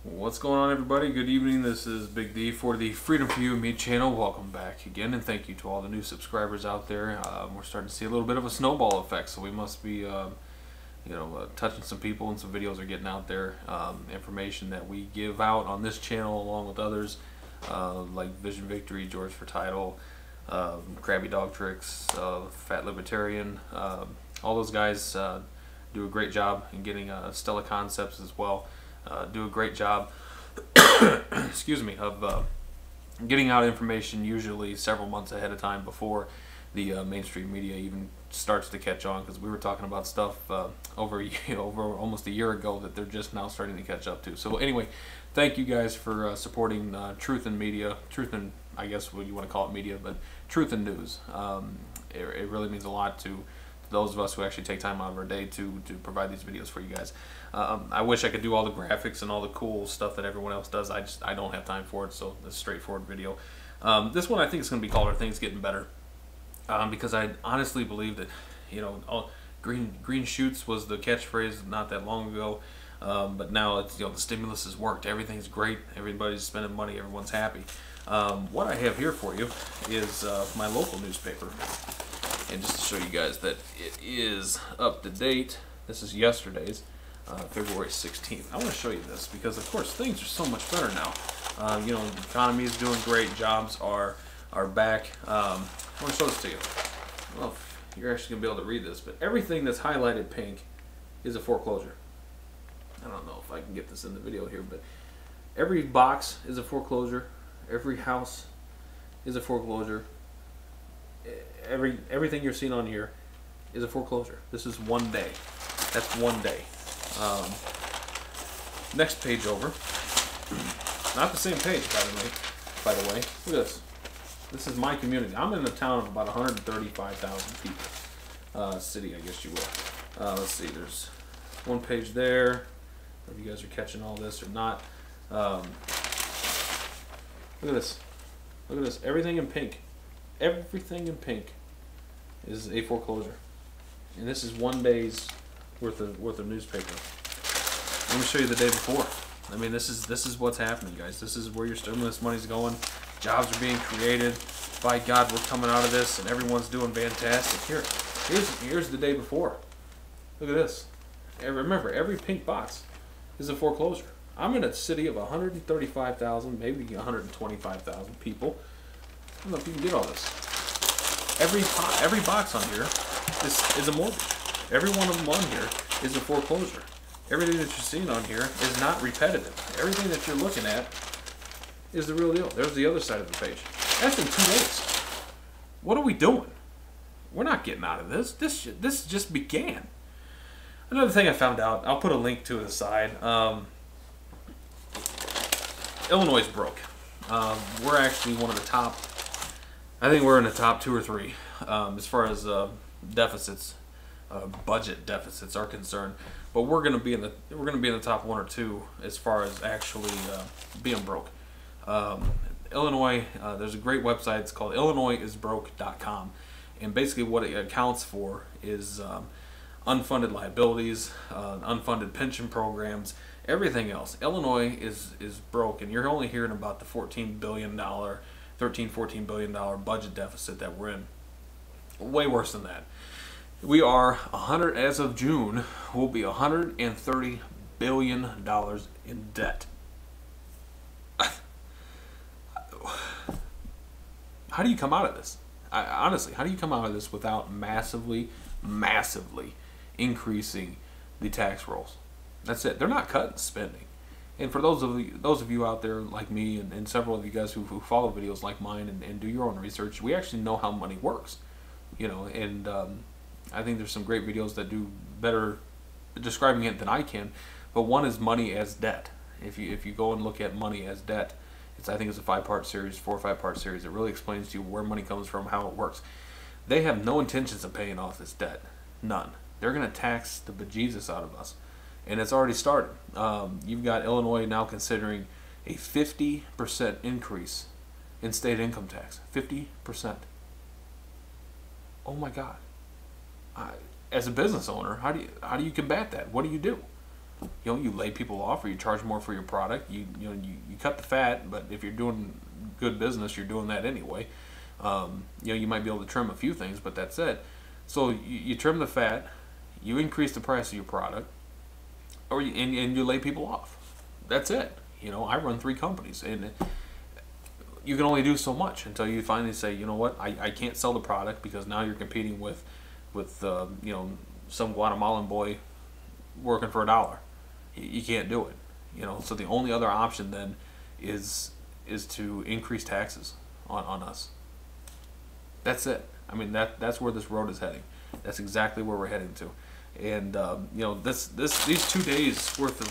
What's going on, everybody? Good evening. This is Big D for the Freedom for You and Me channel. Welcome back again, and thank you to all the new subscribers out there. We're starting to see a little bit of a snowball effect, so we must be touching some people, and some videos are getting out there. Information that we give out on this channel along with others like Vision Victory, George for Title, Krabby Dog Tricks, Fat Libertarian. All those guys do a great job in getting Stella Concepts as well. Do a great job excuse me, of getting out information usually several months ahead of time before the mainstream media even starts to catch on, because we were talking about stuff over almost a year ago that they're just now starting to catch up to. So anyway, thank you guys for supporting truth in media, truth in, I guess what you want to call it, media, but truth in news. It really means a lot to those of us who actually take time out of our day to provide these videos for you guys. I wish I could do all the graphics and all the cool stuff that everyone else does. I don't have time for it, so it's a straightforward video. This one I think is going to be called "Are Things Getting Better?" Because I honestly believe that, green shoots was the catchphrase not that long ago, but now it's, the stimulus has worked. Everything's great. Everybody's spending money. Everyone's happy. What I have here for you is my local newspaper. And just to show you guys that it is up to date, this is yesterday's, February 16th. I want to show you this because, of course, things are so much better now. The economy is doing great. Jobs are back. I want to show this to you. I don't know if you're actually going to be able to read this, but everything that's highlighted pink is a foreclosure. I don't know if I can get this in the video here, but every box is a foreclosure. Every house is a foreclosure. Everything you're seeing on here is a foreclosure. This is one day. That's one day. Next page over. Not the same page, by the way. Look at this. This is my community. I'm in a town of about 135,000 people. City, I guess you will. Let's see. There's one page there. I don't know if you guys are catching all this or not. Look at this. Look at this. Everything in pink. Everything in pink is a foreclosure, and this is one day's worth of newspaper. Let me show you the day before. I mean, this is what's happening, guys. This is where your stimulus money's going. Jobs are being created. By God, we're coming out of this, and everyone's doing fantastic. Here's the day before. Look at this. And remember, every pink box is a foreclosure. I'm in a city of 135,000, maybe 125,000 people. I don't know if you can get all this. Every box on here is a mortgage. Every one of them on here is a foreclosure. Everything that you're seeing on here is not repetitive. Everything that you're looking at is the real deal. There's the other side of the page. That's in 2 days. What are we doing? We're not getting out of this. This just began. Another thing I found out, I'll put a link to the side. Illinois is broke. We're actually one of the top. I think we're in the top 2 or 3 as far as deficits, budget deficits are concerned. But we're going to be in the top 1 or 2 as far as actually being broke. Illinois, there's a great website. It's called illinoisisbroke.com, and basically what it accounts for is unfunded liabilities, unfunded pension programs, everything else. Illinois is broke, and you're only hearing about the $14 billion $14 billion budget deficit that we're in. Way worse than that. We are as of June, we'll be $130 billion in debt. How do you come out of this? Honestly, how do you come out of this without massively increasing the tax rolls? That's it. They're not cutting spending. And for those of you out there like me and several of you guys who follow videos like mine and do your own research, we actually know how money works, and I think there's some great videos that do better describing it than I can. But one is money as debt. If you go and look at money as debt, I think it's a 5-part series, 4 or 5-part series. It really explains to you where money comes from, how it works. They have no intentions of paying off this debt, none. They're going to tax the bejesus out of us. And it's already started. You've got Illinois now considering a 50% increase in state income tax. 50%. Oh my God. As a business owner, how do you combat that? What do you do? you lay people off, or you charge more for your product. You cut the fat, but if you're doing good business, you're doing that anyway. You might be able to trim a few things, but that's it. So you trim the fat, you increase the price of your product, and you lay people off. That's it. I run 3 companies, and you can only do so much until you finally say, you know what, I can't sell the product, because now you're competing with some Guatemalan boy working for $1. You can't do it. So the only other option then is to increase taxes on us. That's it. I mean, that's where this road is heading. That's exactly where we're heading to. And these 2 days worth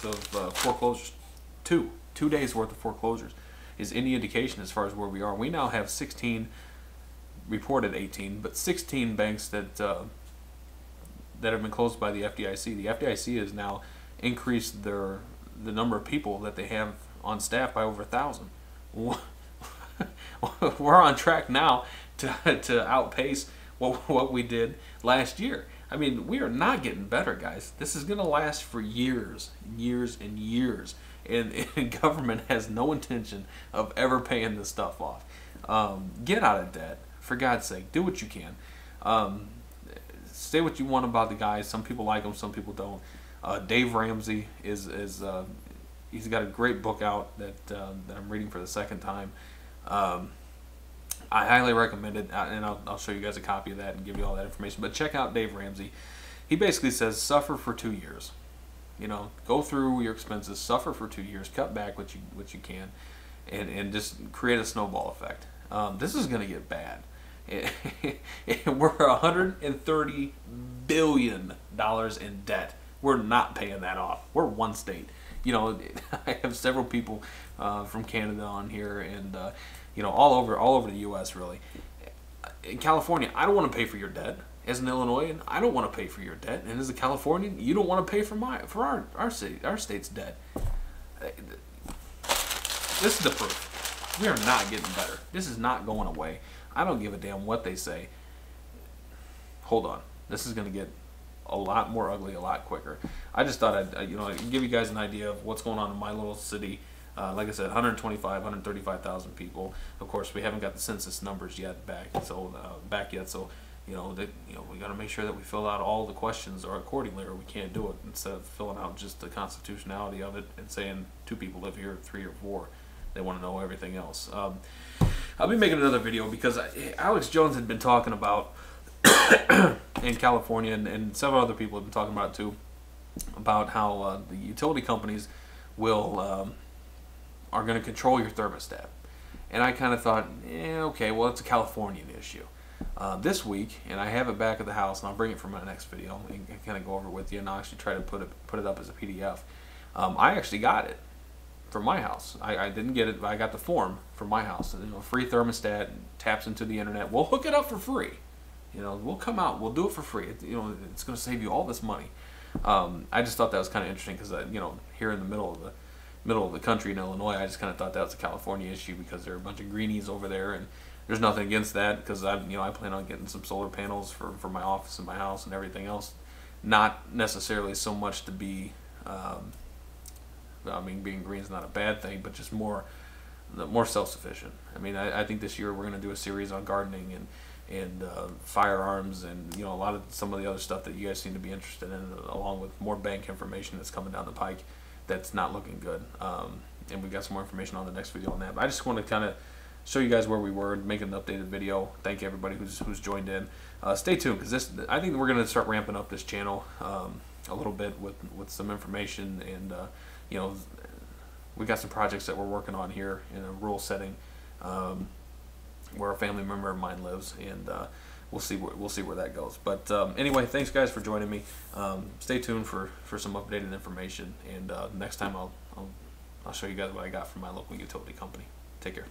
of foreclosures, two days worth of foreclosures, is any indication as far as where we are. We now have 16, reported 18, but 16 banks that have been closed by the FDIC. The FDIC has now increased the number of people that they have on staff by over 1,000. We're on track now to outpace what we did last year. I mean, we are not getting better, guys. This is going to last for years, years, and years. And government has no intention of ever paying this stuff off. Get out of debt, for God's sake. Do what you can. Say what you want about the guys. Some people like him, some people don't. Dave Ramsey is he's got a great book out that I'm reading for the second time. I highly recommend it, and I'll show you guys a copy of that and give you all that information. But check out Dave Ramsey. He basically says suffer for 2 years. Go through your expenses, suffer for 2 years, cut back what you can, and just create a snowball effect. This is going to get bad. We're $130 billion in debt. We're not paying that off. We're one state. I have several people from Canada on here, and all over the U.S. really. In California, I don't want to pay for your debt. As an Illinoisan, I don't want to pay for your debt, and as a Californian, you don't want to pay for our state's debt. This is the proof. We are not getting better. This is not going away. I don't give a damn what they say. Hold on. This is going to get a lot more ugly a lot quicker. I just thought I'd give you guys an idea of what's going on in my little city. Like I said, 135,000 people. Of course, we haven't got the census numbers yet back. So we got to make sure that we fill out all the questions or accordingly, or we can't do it. Instead of filling out just the constitutionality of it and saying 2 people live here, 3 or 4, they want to know everything else. I'll be making another video because Alex Jones had been talking about in California, and several other people have been talking about it too, about how the utility companies are going to control your thermostat. And I kind of thought, okay, well, it's a Californian issue. This week, and I have it back at the house, and I'll bring it for my next video and kind of go over it with you, and I'll actually try to put it up as a PDF. I actually got it for my house. I didn't get it, but I got the form for my house. Free thermostat, taps into the internet. We'll hook it up for free. We'll come out, we'll do it for free. It's going to save you all this money. I just thought that was kind of interesting because here in the middle of the country in Illinois, I just kind of thought that was a California issue because there are a bunch of greenies over there, and there's nothing against that because I plan on getting some solar panels for my office and my house and everything else. Not necessarily so much to be, being green is not a bad thing, but just more self-sufficient. I think this year we're going to do a series on gardening and firearms and some of the other stuff that you guys seem to be interested in, along with more bank information that's coming down the pike that's not looking good. And we got some more information on the next video on that. But I just want to kind of show you guys where we were and make an updated video. Thank you everybody who's joined in. Stay tuned because I think we're going to start ramping up this channel a little bit with some information, and we got some projects that we're working on here in a rural setting where a family member of mine lives, and we'll see where that goes. But anyway, thanks guys for joining me. Stay tuned for some updated information, and next time I'll show you guys what I got from my local utility company. Take care.